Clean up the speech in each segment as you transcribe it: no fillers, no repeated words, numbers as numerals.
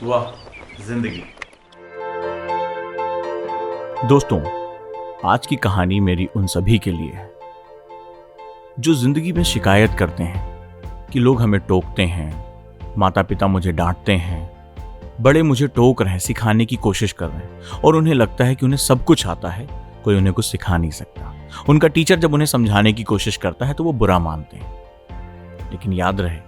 वाह जिंदगी। दोस्तों, आज की कहानी मेरी उन सभी के लिए है जो जिंदगी में शिकायत करते हैं कि लोग हमें टोकते हैं, माता पिता मुझे डांटते हैं, बड़े मुझे टोक रहे हैं, सिखाने की कोशिश कर रहे हैं और उन्हें लगता है कि उन्हें सब कुछ आता है, कोई उन्हें कुछ सिखा नहीं सकता। उनका टीचर जब उन्हें समझाने की कोशिश करता है तो वो बुरा मानते हैं। लेकिन याद रहे,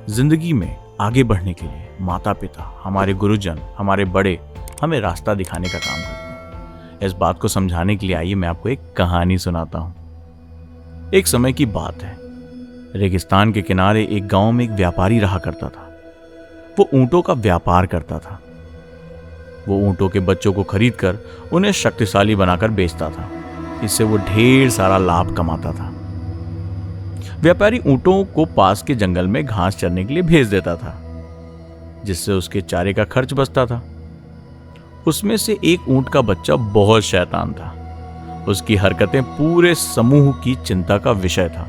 जिंदगी में आगे बढ़ने के लिए माता पिता, हमारे गुरुजन, हमारे बड़े हमें रास्ता दिखाने का काम करते हैं। इस बात को समझाने के लिए आइए मैं आपको एक कहानी सुनाता हूं। एक समय की बात है, रेगिस्तान के किनारे एक गांव में एक व्यापारी रहा करता था। वो ऊंटों का व्यापार करता था। वो ऊंटों के बच्चों को खरीदकर उन्हें शक्तिशाली बनाकर बेचता था। इससे वो ढेर सारा लाभ कमाता था। व्यापारी ऊंटों को पास के जंगल में घास चरने के लिए भेज देता था, जिससे उसके चारे का खर्च बचता था। उसमें से एक ऊंट का बच्चा बहुत शैतान था। उसकी हरकतें पूरे समूह की चिंता का विषय था।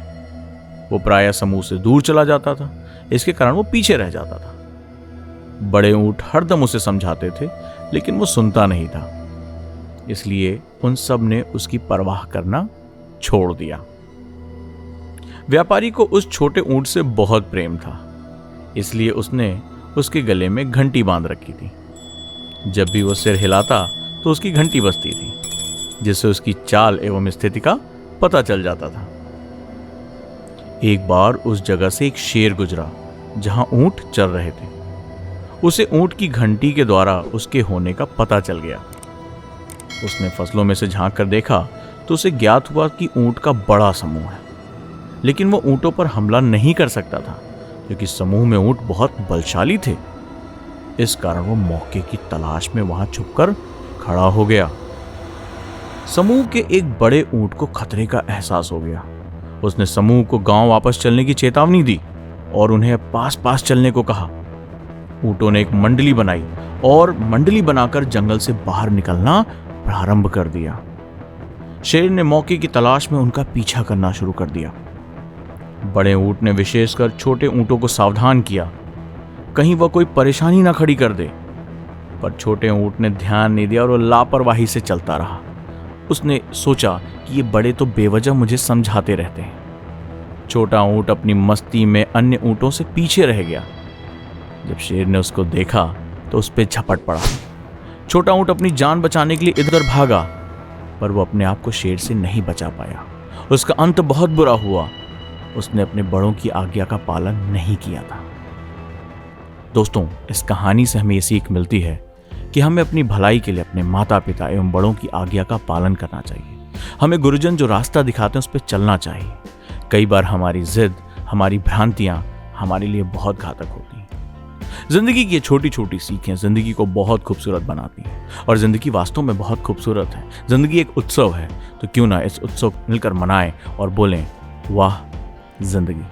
वो प्रायः समूह से दूर चला जाता था, इसके कारण वो पीछे रह जाता था। बड़े ऊंट हरदम उसे समझाते थे, लेकिन वो सुनता नहीं था। इसलिए उन सब ने उसकी परवाह करना छोड़ दिया। व्यापारी को उस छोटे ऊंट से बहुत प्रेम था, इसलिए उसने उसके गले में घंटी बांध रखी थी। जब भी वो सिर हिलाता तो उसकी घंटी बजती थी, जिससे उसकी चाल एवं स्थिति का पता चल जाता था। एक बार उस जगह से एक शेर गुजरा जहां ऊंट चल रहे थे। उसे ऊंट की घंटी के द्वारा उसके होने का पता चल गया। उसने फसलों में से झांक कर देखा तो उसे ज्ञात हुआ कि ऊंट का बड़ा समूह है, लेकिन वो ऊंटों पर हमला नहीं कर सकता था क्योंकि समूह में ऊंट बहुत बलशाली थे। इस कारण वो मौके की तलाश में वहां छुपकर खड़ा हो गया। समूह के एक बड़े ऊंट को खतरे का एहसास हो गया। उसने समूह को गांव वापस चलने की चेतावनी दी और उन्हें पास पास चलने को कहा। ऊंटों ने एक मंडली बनाई और मंडली बनाकर जंगल से बाहर निकलना प्रारंभ कर दिया। शेर ने मौके की तलाश में उनका पीछा करना शुरू कर दिया। बड़े ऊंट ने विशेषकर छोटे ऊंटों को सावधान किया, कहीं वह कोई परेशानी ना खड़ी कर दे। पर छोटे ऊंट ने ध्यान नहीं दिया और वह लापरवाही से चलता रहा। उसने सोचा कि ये बड़े तो बेवजह मुझे समझाते रहते हैं। छोटा ऊंट अपनी मस्ती में अन्य ऊंटों से पीछे रह गया। जब शेर ने उसको देखा तो उस पर झपट पड़ा। छोटा ऊंट अपनी जान बचाने के लिए इधर भागा, पर वो अपने आप को शेर से नहीं बचा पाया। उसका अंत बहुत बुरा हुआ। उसने अपने बड़ों की आज्ञा का पालन नहीं किया था। दोस्तों, इस कहानी से हमें ये सीख मिलती है कि हमें अपनी भलाई के लिए अपने माता पिता एवं बड़ों की आज्ञा का पालन करना चाहिए। हमें गुरुजन जो रास्ता दिखाते हैं उस पर चलना चाहिए। कई बार हमारी जिद, हमारी भ्रांतियां हमारे लिए बहुत घातक होती हैं। जिंदगी की ये छोटी छोटी सीखें जिंदगी को बहुत खूबसूरत बनाती हैं और जिंदगी वास्तव में बहुत खूबसूरत है। जिंदगी एक उत्सव है, तो क्यों ना इस उत्सव मिलकर मनाएं और बोलें, वाह जिंदगी।